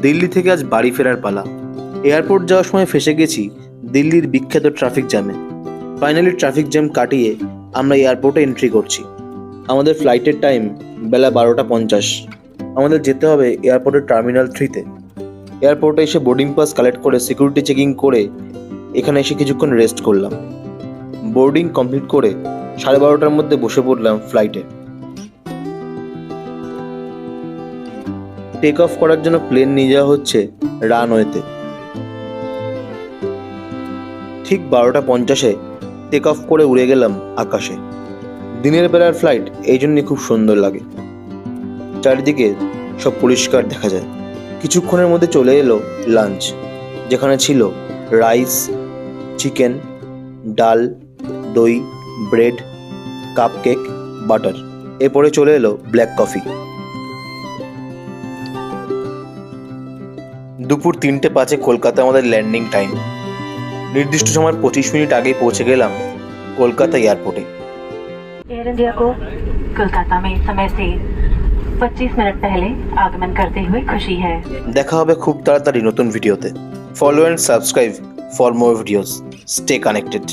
দিল্লি থেকে আজ বাড়ি ফেরার পালা। এয়ারপোর্ট যাওয়ার সময় ফেসে গেছি দিল্লির বিখ্যাত ট্রাফিক জ্যামে। ফাইনালি ট্রাফিক জ্যাম কাটিয়ে আমরা এয়ারপোর্টে এন্ট্রি করছি। আমাদের ফ্লাইটের টাইম বেলা 12:50। আমাদের যেতে হবে এয়ারপোর্টের টার্মিনাল 3-তে। এয়ারপোর্টে এসে বোর্ডিং পাস কালেক্ট করে সিকিউরিটি চেকিং করে এখানে এসে কিছুক্ষণ রেস্ট করলাম। বোর্ডিং কমপ্লিট করে 12:30টার মধ্যে বসে পড়লাম ফ্লাইটে। টেক অফ করার জন্য প্লেন নিয়ে যাওয়া হচ্ছে রানওয়েতে। ঠিক 12:50-এ টেক অফ করে উড়ে গেলাম আকাশে। দিনের বেলার ফ্লাইট এই জন্যই খুব সুন্দর লাগে, চারিদিকে সব পরিষ্কার দেখা যায়। কিছুক্ষণের মধ্যে চলে এলো লাঞ্চ, যেখানে ছিল রাইস, চিকেন, ডাল, দই, ব্রেড, কাপকেক, বাটার। এরপরে চলে এলো ব্ল্যাক কফি। দুপুর 3:05 কলকাতা আমাদের ল্যান্ডিং টাইম। নির্দিষ্ট সময় 25 মিনিট আগেই পৌঁছে গেলাম কলকাতা এয়ারপোর্টে। एयर इंडिया को कोलकाता में समय से 25 मिनट पहले आगमन करते हुए खुशी है। দেখা হবে খুব তাড়াতাড়ি নতুন ভিডিওতে। Follow and subscribe for more videos. Stay connected.